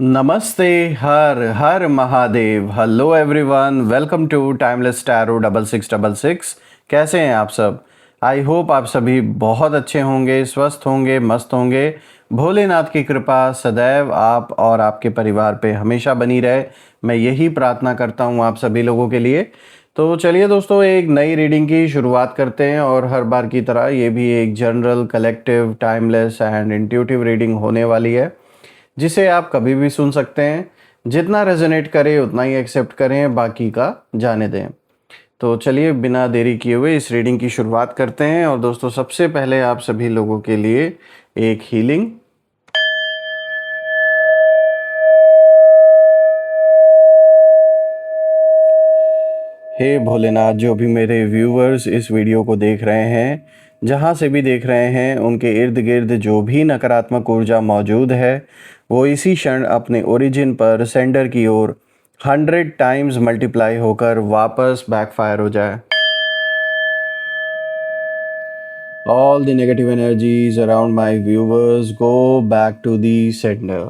नमस्ते। हर हर Mahadev. Hello everyone, welcome to timeless tarot 6666। कैसे हैं आप सब? आई होप आप सभी बहुत अच्छे होंगे, स्वस्थ होंगे, मस्त होंगे। भोलेनाथ की कृपा सदैव आप और आपके परिवार पे हमेशा बनी रहे, मैं यही प्रार्थना करता हूँ आप सभी लोगों के लिए। तो चलिए दोस्तों, एक नई रीडिंग की शुरुआत करते हैं और हर बार की तरह ये भी एक general, collective, timeless and intuitive reading होने वाली है, जिसे आप कभी भी सुन सकते हैं। जितना रेजोनेट करे उतना ही एक्सेप्ट करें, बाकी का जाने दें। तो चलिए बिना देरी किए हुए इस रीडिंग की शुरुआत करते हैं। और दोस्तों, सबसे पहले आप सभी लोगों के लिए एक हीलिंग। हे भोलेनाथ, जो भी मेरे व्यूअर्स इस वीडियो को देख रहे हैं, जहाँ से भी देख रहे हैं, उनके इर्द गिर्द जो भी नकारात्मक ऊर्जा मौजूद है वो इसी क्षण अपने ओरिजिन पर सेंडर की ओर 100 टाइम्स मल्टीप्लाई होकर वापस बैकफायर हो जाए। All the negative energies around my viewers go back to the sender.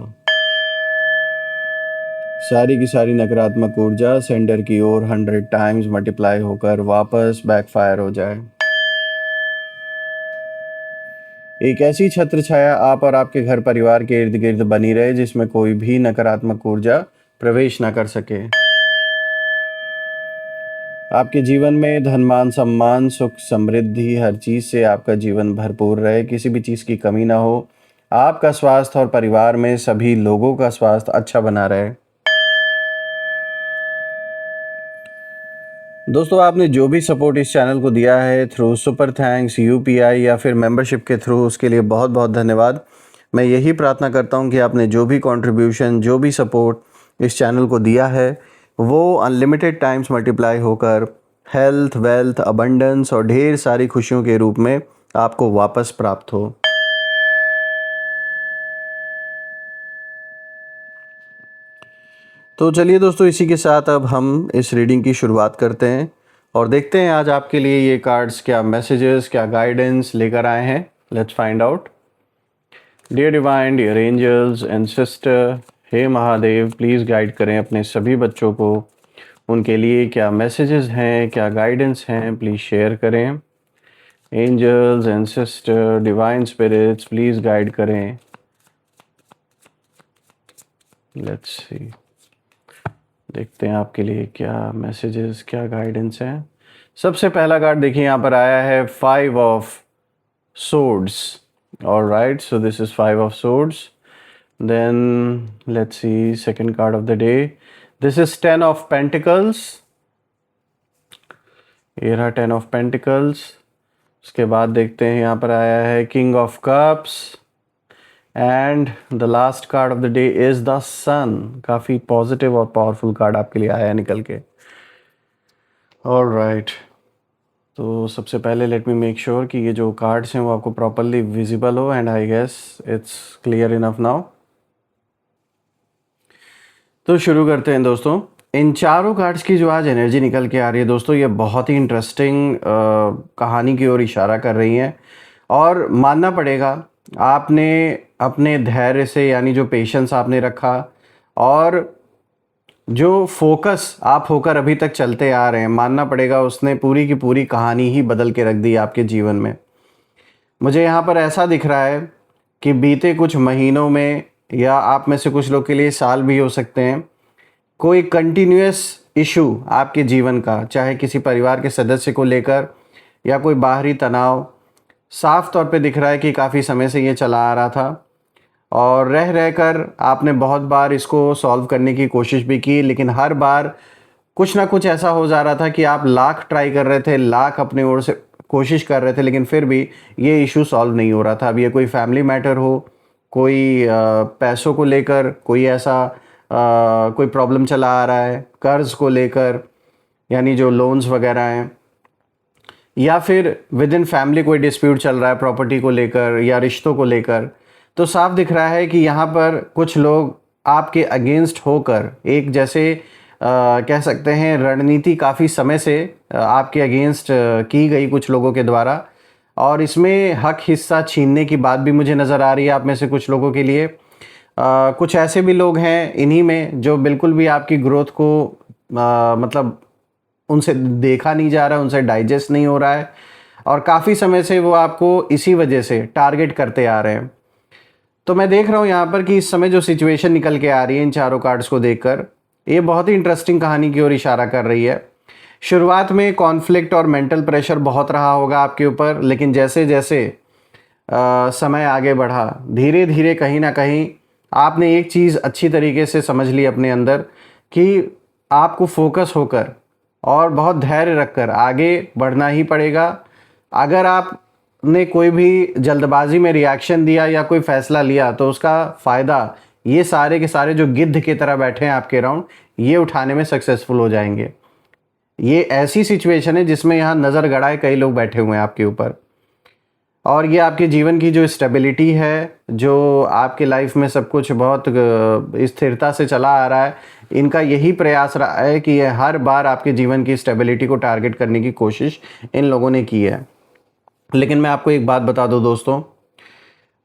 सारी की सारी नकारात्मक ऊर्जा सेंडर की ओर 100 टाइम्स मल्टीप्लाई होकर वापस बैकफायर हो जाए। एक ऐसी छत्र छाया आप और आपके घर परिवार के इर्द गिर्द बनी रहे जिसमें कोई भी नकारात्मक ऊर्जा प्रवेश न कर सके। आपके जीवन में धन मान सम्मान सुख समृद्धि हर चीज से आपका जीवन भरपूर रहे, किसी भी चीज की कमी ना हो। आपका स्वास्थ्य और परिवार में सभी लोगों का स्वास्थ्य अच्छा बना रहे। दोस्तों, आपने जो भी सपोर्ट इस चैनल को दिया है थ्रू सुपर थैंक्स, यूपीआई या फिर मेंबरशिप के थ्रू, उसके लिए बहुत बहुत धन्यवाद। मैं यही प्रार्थना करता हूं कि आपने जो भी कंट्रीब्यूशन, जो भी सपोर्ट इस चैनल को दिया है वो अनलिमिटेड टाइम्स मल्टीप्लाई होकर हेल्थ, वेल्थ, अबंडेंस और ढेर सारी खुशियों के रूप में आपको वापस प्राप्त हो। तो चलिए दोस्तों, इसी के साथ अब हम इस रीडिंग की शुरुआत करते हैं और देखते हैं आज आपके लिए ये कार्ड्स क्या मैसेजेस, क्या गाइडेंस लेकर आए हैं। Let's find out. Dear divine, dear angels and sister, हे महादेव, प्लीज़ गाइड करें अपने सभी बच्चों को। उनके लिए क्या मैसेजेस हैं, क्या गाइडेंस हैं, प्लीज़ शेयर करें। Angels and sister, divine spirits, please guide करें। लेट्स सी, देखते हैं आपके लिए क्या मैसेजेस, क्या गाइडेंस हैं। सबसे पहला कार्ड देखिए, यहाँ पर आया है 5 of swords. All right, so this is 5 of swords. Then let's see second card of the day. This is 10 of pentacles. ये रहा 10 of pentacles. उसके बाद देखते हैं यहाँ पर आया है king of cups. And the last card of the day is the sun. काफ़ी पॉजिटिव और पावरफुल कार्ड आपके लिए आया है निकल के। ऑलराइट, तो सबसे पहले लेट मी मेक श्योर कि ये जो कार्ड्स हैं वो आपको प्रॉपरली विजिबल हो, and I guess it's clear enough now. तो शुरू करते हैं दोस्तों। इन चारों कार्ड्स की जो आज एनर्जी निकल के आ रही है दोस्तों, ये बहुत ही इंटरेस्टिंग कहानी की ओर इशारा कर रही हैं। और मानना पड़ेगा, आपने अपने धैर्य से, यानी जो पेशेंस आपने रखा और जो फोकस आप होकर अभी तक चलते आ रहे हैं, मानना पड़ेगा उसने पूरी की पूरी कहानी ही बदल के रख दी आपके जीवन में। मुझे यहाँ पर ऐसा दिख रहा है कि बीते कुछ महीनों में, या आप में से कुछ लोग के लिए साल भी हो सकते हैं, कोई कंटिन्यूअस इशू आपके जीवन का, चाहे किसी परिवार के सदस्य को लेकर या कोई बाहरी तनाव, साफ तौर पे दिख रहा है कि काफ़ी समय से ये चला आ रहा था और रह रहकर आपने बहुत बार इसको सॉल्व करने की कोशिश भी की, लेकिन हर बार कुछ ना कुछ ऐसा हो जा रहा था कि आप लाख ट्राई कर रहे थे, लाख अपने ओर से कोशिश कर रहे थे, लेकिन फिर भी ये इशू सॉल्व नहीं हो रहा था। अब ये कोई फैमिली मैटर हो, कोई पैसों को लेकर कोई ऐसा कोई प्रॉब्लम चला आ रहा है, कर्ज को लेकर, यानी जो लोन्स वगैरह हैं, या फिर विद इन फैमिली कोई डिस्प्यूट चल रहा है प्रॉपर्टी को लेकर या रिश्तों को लेकर, तो साफ दिख रहा है कि यहाँ पर कुछ लोग आपके अगेंस्ट होकर एक जैसे कह सकते हैं रणनीति काफ़ी समय से आपके अगेंस्ट की गई कुछ लोगों के द्वारा, और इसमें हक हिस्सा छीनने की बात भी मुझे नज़र आ रही है आप में से कुछ लोगों के लिए। कुछ ऐसे भी लोग हैं इन्हीं में जो बिल्कुल भी आपकी ग्रोथ को मतलब उनसे देखा नहीं जा रहा है, उनसे डाइजेस्ट नहीं हो रहा है और काफ़ी समय से वो आपको इसी वजह से टारगेट करते आ रहे हैं। तो मैं देख रहा हूँ यहाँ पर कि इस समय जो सिचुएशन निकल के आ रही है इन चारों कार्ड्स को देखकर, ये बहुत ही इंटरेस्टिंग कहानी की ओर इशारा कर रही है। शुरुआत में कॉन्फ्लिक्ट और मेंटल प्रेशर बहुत रहा होगा आपके ऊपर, लेकिन जैसे जैसे समय आगे बढ़ा, धीरे धीरे कहीं ना कहीं आपने एक चीज़ अच्छी तरीके से समझ ली अपने अंदर कि आपको फोकस होकर और बहुत धैर्य रखकर आगे बढ़ना ही पड़ेगा। अगर आपने कोई भी जल्दबाजी में रिएक्शन दिया या कोई फैसला लिया तो उसका फ़ायदा ये सारे के सारे जो गिद्ध की तरह बैठे हैं आपके अराउंड, ये उठाने में सक्सेसफुल हो जाएंगे। ये ऐसी सिचुएशन है जिसमें यहाँ नज़र गड़ाए कई लोग बैठे हुए हैं आपके ऊपर और ये आपके जीवन की जो स्टेबिलिटी है, जो आपके लाइफ में सब कुछ बहुत स्थिरता से चला आ रहा है, इनका यही प्रयास रहा है कि ये हर बार आपके जीवन की स्टेबिलिटी को टारगेट करने की कोशिश इन लोगों ने की है। लेकिन मैं आपको एक बात बता दूं दोस्तों,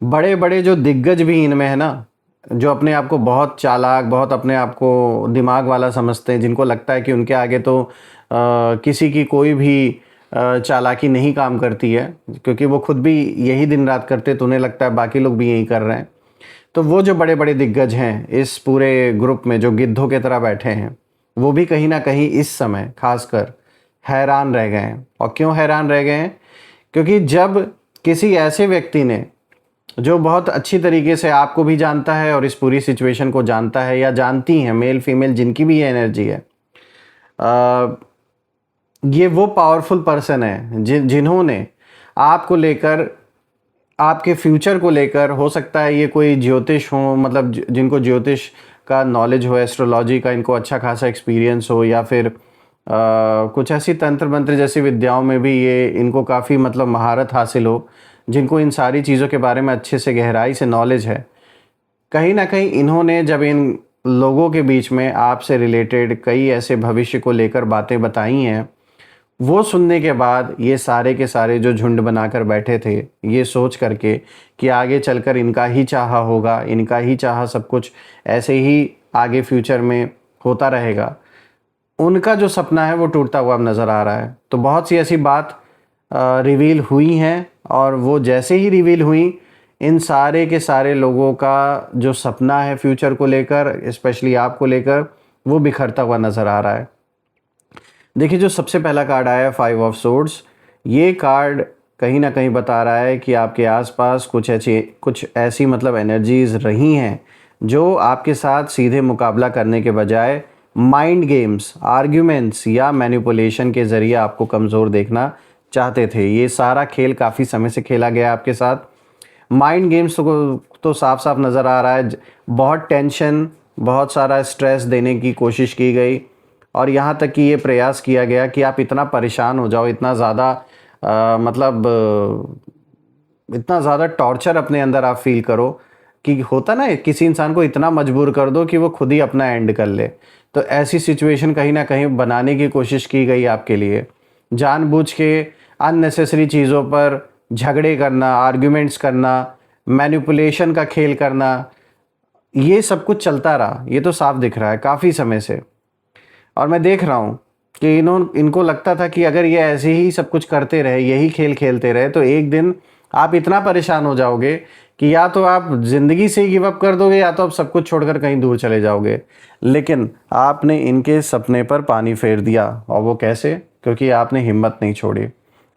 बड़े बड़े जो दिग्गज भी इनमें है ना, जो अपने आप को बहुत चालाक, बहुत अपने आप को दिमाग वाला समझते हैं, जिनको लगता है कि उनके आगे तो किसी की कोई भी चालाकी नहीं काम करती है, क्योंकि वो खुद भी यही दिन रात करते, तो उन्हें लगता है बाकी लोग भी यही कर रहे हैं। तो वो जो बड़े बड़े दिग्गज हैं इस पूरे ग्रुप में जो गिद्धों की तरह बैठे हैं, वो भी कहीं ना कहीं इस समय खासकर हैरान रह गए हैं। और क्यों हैरान रह गए हैं? क्योंकि जब किसी ऐसे व्यक्ति ने, जो बहुत अच्छी तरीके से आपको भी जानता है और इस पूरी सिचुएशन को जानता है या जानती हैं, मेल फीमेल जिनकी भी ये एनर्जी है, ये वो पावरफुल पर्सन है जिन्होंने आपको लेकर, आपके फ्यूचर को लेकर, हो सकता है ये कोई ज्योतिष हो, मतलब जिनको ज्योतिष का नॉलेज हो, एस्ट्रोलॉजी का इनको अच्छा खासा एक्सपीरियंस हो, या फिर कुछ ऐसी तंत्र मंत्र जैसी विद्याओं में भी ये इनको काफ़ी मतलब महारत हासिल हो, जिनको इन सारी चीज़ों के बारे में अच्छे से गहराई से नॉलेज है। कहीं ना कहीं इन्होंने जब इन लोगों के बीच में आपसे रिलेटेड कई ऐसे भविष्य को लेकर बातें बताई हैं, वो सुनने के बाद ये सारे के सारे जो झुंड बनाकर बैठे थे, ये सोच करके कि आगे चलकर इनका ही चाहा होगा, इनका ही चाहा सब कुछ ऐसे ही आगे फ्यूचर में होता रहेगा, उनका जो सपना है वो टूटता हुआ अब नज़र आ रहा है। तो बहुत सी ऐसी बात रिवील हुई हैं और वो जैसे ही रिवील हुई, इन सारे के सारे लोगों का जो सपना है फ्यूचर को लेकर, स्पेशली आपको लेकर, वो बिखरता हुआ नज़र आ रहा है। देखिए, जो सबसे पहला कार्ड आया है 5 ऑफ सोर्ड्स, ये कार्ड कहीं ना कहीं बता रहा है कि आपके आसपास कुछ ऐसी मतलब एनर्जीज रही हैं जो आपके साथ सीधे मुकाबला करने के बजाय माइंड गेम्स, आर्ग्यूमेंट्स या मैनिपुलेशन के ज़रिए आपको कमज़ोर देखना चाहते थे। ये सारा खेल काफ़ी समय से खेला गया आपके साथ। माइंड गेम्स तो साफ साफ नज़र आ रहा है, बहुत टेंशन, बहुत सारा स्ट्रेस देने की कोशिश की गई और यहाँ तक कि ये प्रयास किया गया कि आप इतना परेशान हो जाओ, इतना ज़्यादा इतना ज़्यादा टॉर्चर अपने अंदर आप फील करो कि होता ना, किसी इंसान को इतना मजबूर कर दो कि वो खुद ही अपना एंड कर ले। तो ऐसी सिचुएशन कहीं ना कहीं बनाने की कोशिश की गई आपके लिए। जानबूझ के अननेसेसरी चीज़ों पर झगड़े करना, आर्ग्यूमेंट्स करना, मैनिपुलेशन का खेल करना, ये सब कुछ चलता रहा। ये तो साफ दिख रहा है काफ़ी समय से। और मैं देख रहा हूँ कि इनको लगता था कि अगर ये ऐसे ही सब कुछ करते रहे, यही खेल खेलते रहे, तो एक दिन आप इतना परेशान हो जाओगे कि या तो आप ज़िंदगी से ही गिव अप कर दोगे या तो आप सब कुछ छोड़कर कहीं दूर चले जाओगे। लेकिन आपने इनके सपने पर पानी फेर दिया। और वो कैसे? क्योंकि आपने हिम्मत नहीं छोड़ी,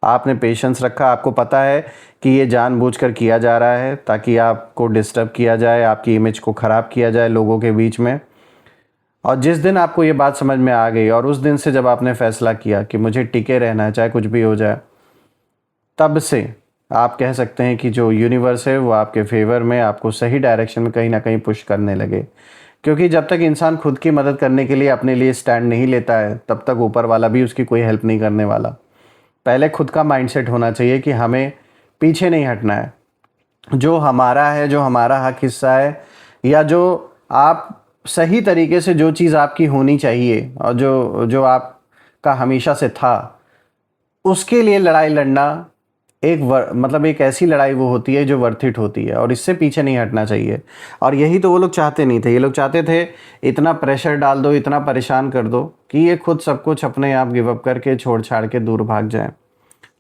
आपने पेशेंस रखा। आपको पता है कि ये जानबूझकर किया जा रहा है ताकि आपको डिस्टर्ब किया जाए, आपकी इमेज को ख़राब किया जाए लोगों के बीच में। और जिस दिन आपको ये बात समझ में आ गई और उस दिन से जब आपने फ़ैसला किया कि मुझे टिके रहना है चाहे कुछ भी हो जाए, तब से आप कह सकते हैं कि जो यूनिवर्स है वो आपके फेवर में, आपको सही डायरेक्शन में कहीं ना कहीं पुश करने लगे। क्योंकि जब तक इंसान खुद की मदद करने के लिए अपने लिए स्टैंड नहीं लेता है, तब तक ऊपर वाला भी उसकी कोई हेल्प नहीं करने वाला। पहले खुद का माइंडसेट होना चाहिए कि हमें पीछे नहीं हटना है। जो हमारा है, जो हमारा हक हिस्सा है, या जो आप सही तरीके से जो चीज़ आपकी होनी चाहिए और जो आपका हमेशा से था, उसके लिए लड़ाई लड़ना मतलब एक ऐसी लड़ाई वो होती है जो वर्थ इट होती है, और इससे पीछे नहीं हटना चाहिए। और यही तो वो लोग चाहते नहीं थे। ये लोग चाहते थे इतना प्रेशर डाल दो, इतना परेशान कर दो कि ये खुद सब कुछ अपने आप गिव अप करके छोड़ छाड़ के दूर भाग जाएं।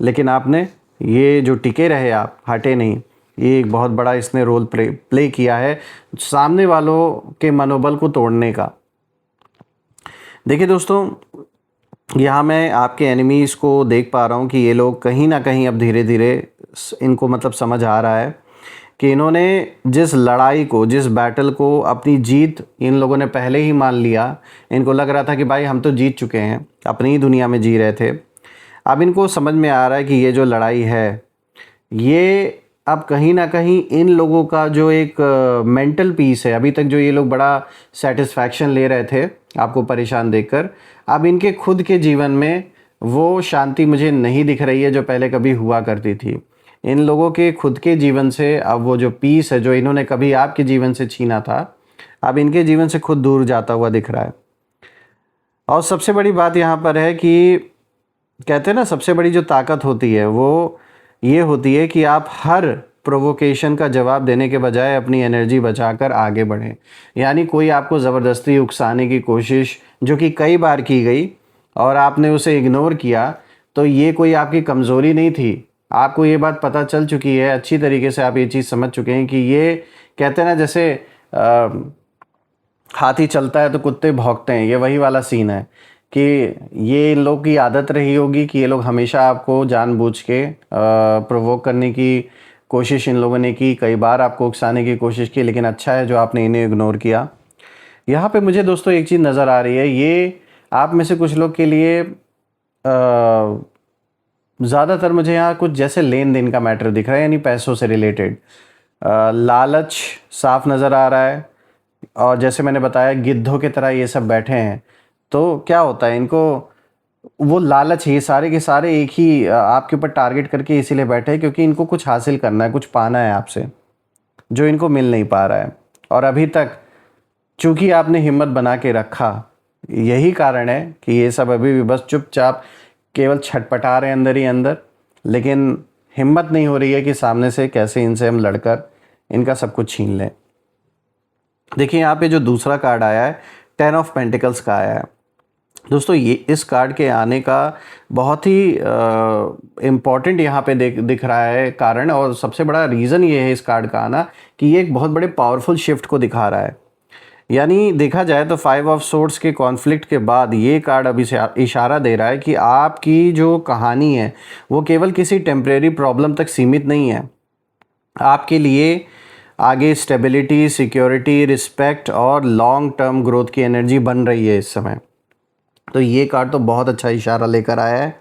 लेकिन आपने ये जो टिके रहे, आप हटे नहीं, ये एक बहुत बड़ा इसने रोल प्ले किया है सामने वालों के मनोबल को तोड़ने का। देखिए दोस्तों, यहाँ मैं आपके एनिमीज़ को देख पा रहा हूँ कि ये लोग कहीं ना कहीं अब धीरे धीरे इनको मतलब समझ आ रहा है कि इन्होंने जिस लड़ाई को, जिस बैटल को अपनी जीत इन लोगों ने पहले ही मान लिया। इनको लग रहा था कि भाई हम तो जीत चुके हैं, अपनी ही दुनिया में जी रहे थे। अब इनको समझ में आ रहा है कि ये जो लड़ाई है, ये अब कहीं ना कहीं इन लोगों का जो एक मेंटल पीस है, अभी तक जो ये लोग बड़ा सेटिस्फैक्शन ले रहे थे आपको परेशान देखकर, अब इनके खुद के जीवन में वो शांति मुझे नहीं दिख रही है जो पहले कभी हुआ करती थी। इन लोगों के खुद के जीवन से अब वो जो पीस है जो इन्होंने कभी आपके जीवन से छीना था, अब इनके जीवन से खुद दूर जाता हुआ दिख रहा है। और सबसे बड़ी बात यहाँ पर है कि कहते हैं ना, सबसे बड़ी जो ताकत होती है वो ये होती है कि आप हर प्रोवोकेशन का जवाब देने के बजाय अपनी एनर्जी बचाकर आगे बढ़ें। यानी कोई आपको ज़बरदस्ती उकसाने की कोशिश जो कि कई बार की गई और आपने उसे इग्नोर किया, तो ये कोई आपकी कमज़ोरी नहीं थी। आपको ये बात पता चल चुकी है, अच्छी तरीके से आप ये चीज़ समझ चुके हैं कि ये कहते हैं ना, जैसे हाथी चलता है तो कुत्ते भौंकते हैं, ये वही वाला सीन है कि ये इन लोग की आदत रही होगी कि ये लोग हमेशा आपको जानबूझ के प्रोवोक करने की कोशिश इन लोगों ने की, कई बार आपको उकसाने की कोशिश की, लेकिन अच्छा है जो आपने इन्हें इग्नोर किया। यहाँ पे मुझे दोस्तों एक चीज़ नज़र आ रही है, ये आप में से कुछ लोग के लिए ज़्यादातर मुझे यहाँ कुछ जैसे लेन देन का मैटर दिख रहा है, यानी पैसों से रिलेटेड लालच साफ नज़र आ रहा है। और जैसे मैंने बताया, गिद्धों की तरह ये सब बैठे हैं, तो क्या होता है, इनको वो लालच है, ये सारे के सारे एक ही आपके ऊपर टारगेट करके इसीलिए बैठे हैं क्योंकि इनको कुछ हासिल करना है, कुछ पाना है आपसे जो इनको मिल नहीं पा रहा है। और अभी तक चूंकि आपने हिम्मत बना के रखा, यही कारण है कि ये सब अभी भी बस चुपचाप केवल छटपटा रहे हैं अंदर ही अंदर, लेकिन हिम्मत नहीं हो रही है कि सामने से कैसे इनसे हम लड़कर इनका सब कुछ छीन लें। देखिए यहाँ पे जो दूसरा कार्ड आया है, 10 ऑफ पेंटिकल्स का आया है। दोस्तों ये इस कार्ड के आने का बहुत ही इम्पॉर्टेंट यहाँ पे दिख रहा है कारण, और सबसे बड़ा रीज़न ये है इस कार्ड का आना कि ये एक बहुत बड़े पावरफुल शिफ्ट को दिखा रहा है। यानी देखा जाए तो 5 ऑफ सोर्ड्स के कॉन्फ्लिक्ट के बाद ये कार्ड अभी से इशारा दे रहा है कि आपकी जो कहानी है वो केवल किसी टेम्परेरी प्रॉब्लम तक सीमित नहीं है। आपके लिए आगे स्टेबिलिटी, सिक्योरिटी, रिस्पेक्ट और लॉन्ग टर्म ग्रोथ की एनर्जी बन रही है इस समय। तो ये कार्ड तो बहुत अच्छा इशारा लेकर आया है।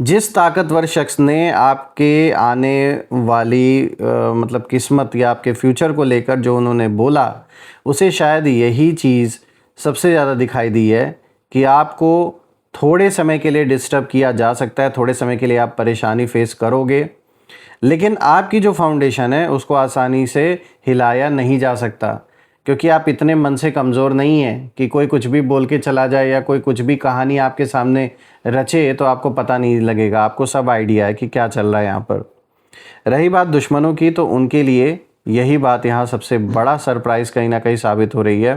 जिस ताकतवर शख्स ने आपके आने वाली मतलब किस्मत या आपके फ्यूचर को लेकर जो उन्होंने बोला, उसे शायद यही चीज़ सबसे ज़्यादा दिखाई दी है कि आपको थोड़े समय के लिए डिस्टर्ब किया जा सकता है, थोड़े समय के लिए आप परेशानी फेस करोगे, लेकिन आपकी जो फाउंडेशन है उसको आसानी से हिलाया नहीं जा सकता, क्योंकि आप इतने मन से कमज़ोर नहीं हैं कि कोई कुछ भी बोल के चला जाए या कोई कुछ भी कहानी आपके सामने रचे तो आपको पता नहीं लगेगा। आपको सब आइडिया है कि क्या चल रहा है यहाँ पर। रही बात दुश्मनों की, तो उनके लिए यही बात यहाँ सबसे बड़ा सरप्राइज़ कहीं ना कहीं साबित हो रही है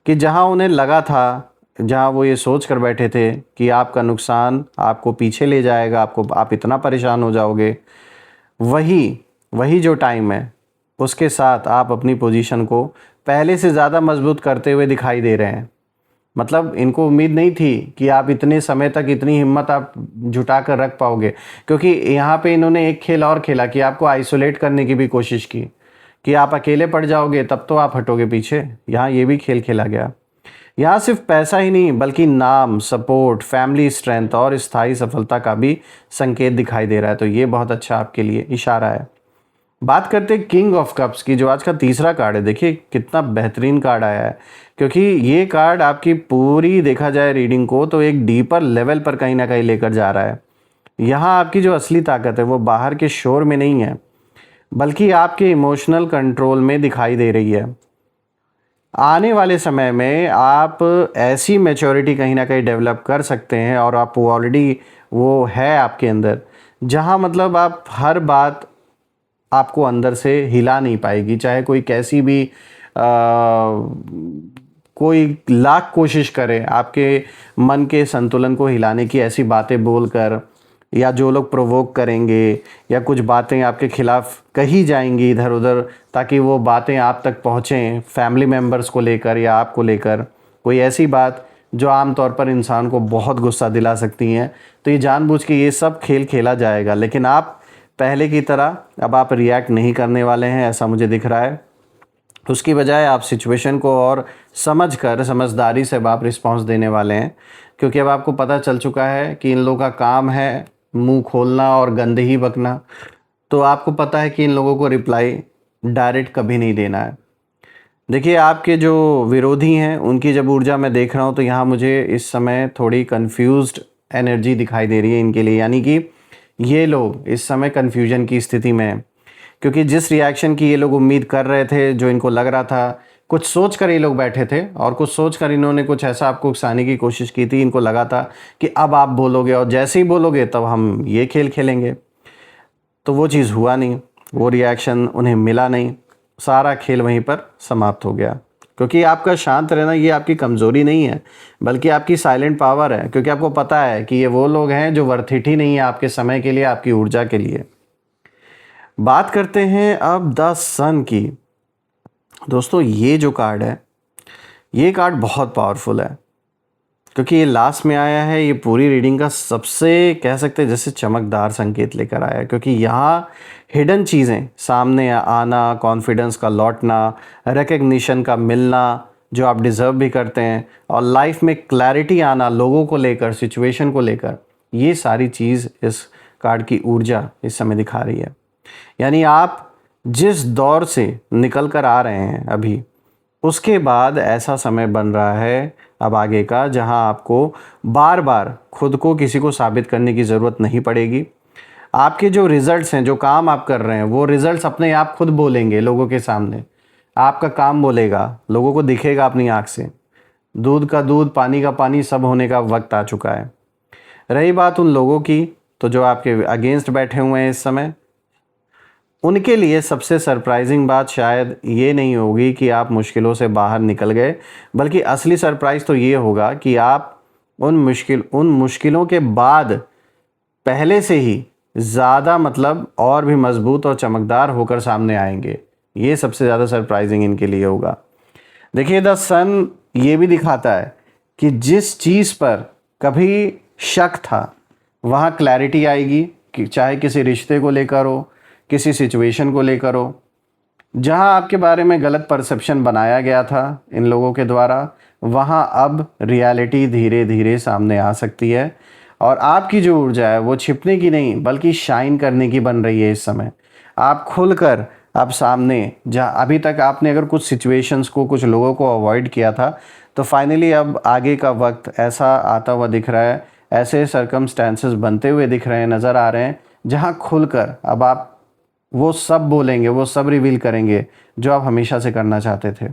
कि जहाँ उन्हें लगा था, जहाँ वो ये सोच कर बैठे थे कि आपका नुकसान आपको पीछे ले जाएगा, आप इतना परेशान हो जाओगे, वही जो टाइम है उसके साथ आप अपनी पोजीशन को पहले से ज़्यादा मजबूत करते हुए दिखाई दे रहे हैं। मतलब इनको उम्मीद नहीं थी कि आप इतने समय तक इतनी हिम्मत आप जुटा कर रख पाओगे, क्योंकि यहाँ पे इन्होंने एक खेल और खेला कि आपको आइसोलेट करने की भी कोशिश की कि आप अकेले पड़ जाओगे तब तो आप हटोगे पीछे। यहाँ ये भी खेल खेला गया। यहाँ सिर्फ पैसा ही नहीं बल्कि नाम, सपोर्ट, फैमिली स्ट्रेंथ और स्थायी सफलता का भी संकेत दिखाई दे रहा है। तो ये बहुत अच्छा आपके लिए इशारा है। बात करते हैं किंग ऑफ कप्स की, जो आज का तीसरा कार्ड है। देखिए कितना बेहतरीन कार्ड आया है, क्योंकि ये कार्ड आपकी पूरी देखा जाए रीडिंग को तो एक डीपर लेवल पर कहीं ना कहीं लेकर जा रहा है। यहाँ आपकी जो असली ताकत है वो बाहर के शोर में नहीं है, बल्कि आपके इमोशनल कंट्रोल में दिखाई दे रही है। आने वाले समय में आप ऐसी मैच्योरिटी कहीं ना कहीं डेवलप कर सकते हैं, और आप ऑलरेडी वो है आपके अंदर, जहाँ मतलब आप हर बात आपको अंदर से हिला नहीं पाएगी, चाहे कोई कैसी भी कोई लाख कोशिश करे आपके मन के संतुलन को हिलाने की, ऐसी बातें बोलकर, या जो लोग प्रोवोक करेंगे या कुछ बातें आपके खिलाफ कही जाएंगी इधर उधर, ताकि वो बातें आप तक पहुँचें फैमिली मेम्बर्स को लेकर या आपको लेकर, कोई ऐसी बात जो आम तौर पर इंसान को बहुत गुस्सा दिला सकती हैं, तो ये जानबूझ के ये सब खेल खेला जाएगा। लेकिन आप पहले की तरह अब आप रिएक्ट नहीं करने वाले हैं, ऐसा मुझे दिख रहा है। उसकी बजाय आप सिचुएशन को और समझकर, समझदारी से अब आप रिस्पॉन्स देने वाले हैं, क्योंकि अब आपको पता चल चुका है कि इन लोगों का काम है मुंह खोलना और गंदे ही बकना। तो आपको पता है कि इन लोगों को रिप्लाई डायरेक्ट कभी नहीं देना है। देखिए, आपके जो विरोधी हैं उनकी जब ऊर्जा मैं देख रहा हूँ, तो यहाँ मुझे इस समय थोड़ी कंफ्यूज्ड एनर्जी दिखाई दे रही है इनके लिए, यानी कि ये लोग इस समय कन्फ्यूजन की स्थिति में हैं। क्योंकि जिस रिएक्शन की ये लोग उम्मीद कर रहे थे, जो इनको लग रहा था, कुछ सोच कर ये लोग बैठे थे और कुछ सोच कर इन्होंने कुछ ऐसा आपको उकसाने की कोशिश की थी। इनको लगा था कि अब आप बोलोगे और जैसे ही बोलोगे तब हम ये खेल खेलेंगे। तो वो चीज़ हुआ नहीं, वो रिएक्शन उन्हें मिला नहीं, सारा खेल वहीं पर समाप्त हो गया। क्योंकि आपका शांत रहना ये आपकी कमज़ोरी नहीं है, बल्कि आपकी साइलेंट पावर है। क्योंकि आपको पता है कि ये वो लोग हैं जो वर्थ इट ही नहीं है आपके समय के लिए, आपकी ऊर्जा के लिए। बात करते हैं अब द सन की। दोस्तों, ये जो कार्ड है, ये कार्ड बहुत पावरफुल है, क्योंकि ये लास्ट में आया है। ये पूरी रीडिंग का सबसे, कह सकते हैं जैसे चमकदार संकेत लेकर आया है, क्योंकि यहाँ हिडन चीज़ें सामने आना, कॉन्फिडेंस का लौटना, रिकग्निशन का मिलना जो आप डिज़र्व भी करते हैं, और लाइफ में क्लैरिटी आना लोगों को लेकर, सिचुएशन को लेकर, ये सारी चीज़ इस कार्ड की ऊर्जा इस समय दिखा रही है। यानी आप जिस दौर से निकल कर आ रहे हैं अभी, उसके बाद ऐसा समय बन रहा है अब आगे का, जहां आपको बार बार खुद को किसी को साबित करने की ज़रूरत नहीं पड़ेगी। आपके जो रिज़ल्ट्स हैं, जो काम आप कर रहे हैं, वो रिज़ल्ट्स अपने आप खुद बोलेंगे लोगों के सामने। आपका काम बोलेगा, लोगों को दिखेगा अपनी आँख से। दूध का दूध, पानी का पानी, सब होने का वक्त आ चुका है। रही बात उन लोगों की, तो जो आपके अगेंस्ट बैठे हुए हैं इस समय, उनके लिए सबसे सरप्राइजिंग बात शायद ये नहीं होगी कि आप मुश्किलों से बाहर निकल गए, बल्कि असली सरप्राइज़ तो ये होगा कि आप उन मुश्किलों के बाद पहले से ही ज़्यादा, मतलब और भी मजबूत और चमकदार होकर सामने आएंगे। ये सबसे ज़्यादा सरप्राइजिंग इनके लिए होगा। देखिए, द सन ये भी दिखाता है कि जिस चीज़ पर कभी शक था, वहाँ क्लैरिटी आएगी, कि चाहे किसी रिश्ते को लेकर हो, किसी सिचुएशन को लेकर हो, जहां आपके बारे में गलत परसेप्शन बनाया गया था इन लोगों के द्वारा, वहां अब रियलिटी धीरे धीरे सामने आ सकती है। और आपकी जो ऊर्जा है वो छिपने की नहीं, बल्कि शाइन करने की बन रही है इस समय। आप खुलकर अब सामने, जहाँ अभी तक आपने अगर कुछ सिचुएशंस को, कुछ लोगों को अवॉइड किया था, तो फाइनली अब आगे का वक्त ऐसा आता हुआ दिख रहा है, ऐसे सर्कमस्टेंसेस बनते हुए दिख रहे हैं, नज़र आ रहे हैं, जहाँ खुलकर अब आप वो सब बोलेंगे, वो सब रिवील करेंगे जो आप हमेशा से करना चाहते थे।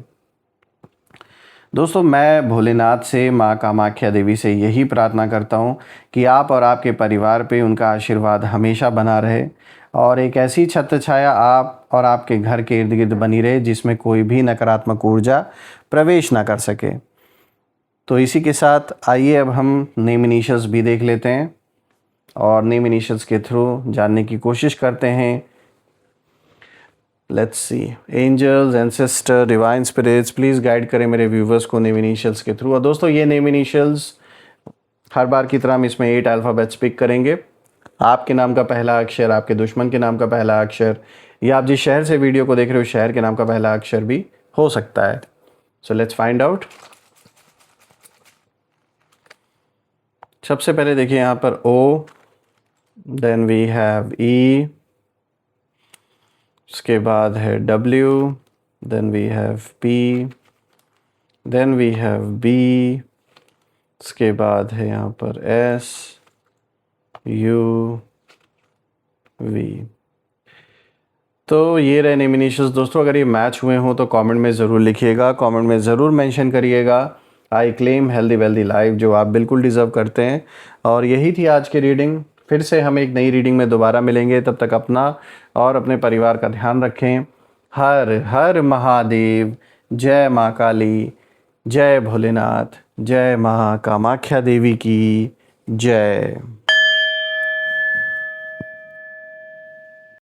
दोस्तों, मैं भोलेनाथ से, माँ कामाख्या देवी से यही प्रार्थना करता हूँ कि आप और आपके परिवार पे उनका आशीर्वाद हमेशा बना रहे, और एक ऐसी छत्र छाया आप और आपके घर के इर्द गिर्द बनी रहे जिसमें कोई भी नकारात्मक ऊर्जा प्रवेश ना कर सके। तो इसी के साथ आइए अब हम नेम इनिशियल्स भी देख लेते हैं, और नेम इनिशियल्स के थ्रू जानने की कोशिश करते हैं। Let's see, angels, ancestor, divine spirits, please guide करें मेरे व्यूवर्स को नेम इनिशियल्स के थ्रू। और दोस्तों, ये नेम इनिशियल्स हर बार की तरह हम इसमें 8 अल्फ़ाबेट्स पिक करेंगे। आपके नाम का पहला अक्षर, आपके दुश्मन के नाम का पहला अक्षर, या आप जिस शहर से वीडियो को देख रहे हो शहर के नाम का पहला अक्षर भी हो सकता है। So let's find out. सबसे पहले देखिए यहाँ पर O, then we have E, उसके बाद है W, then we have P, then we have B, उसके बाद है यहाँ पर S, U, V। तो ये रहे नेम इनिशियल्स। दोस्तों, अगर ये मैच हुए हों तो कमेंट में ज़रूर लिखिएगा, कमेंट में ज़रूर मेंशन करिएगा I claim healthy wealthy life, जो आप बिल्कुल डिज़र्व करते हैं। और यही थी आज की रीडिंग। फिर से हम एक नई रीडिंग में दोबारा मिलेंगे। तब तक अपना और अपने परिवार का ध्यान रखें। हर हर महादेव। जय माँ काली, जय भोलेनाथ, जय माँ कामाख्या देवी की जय।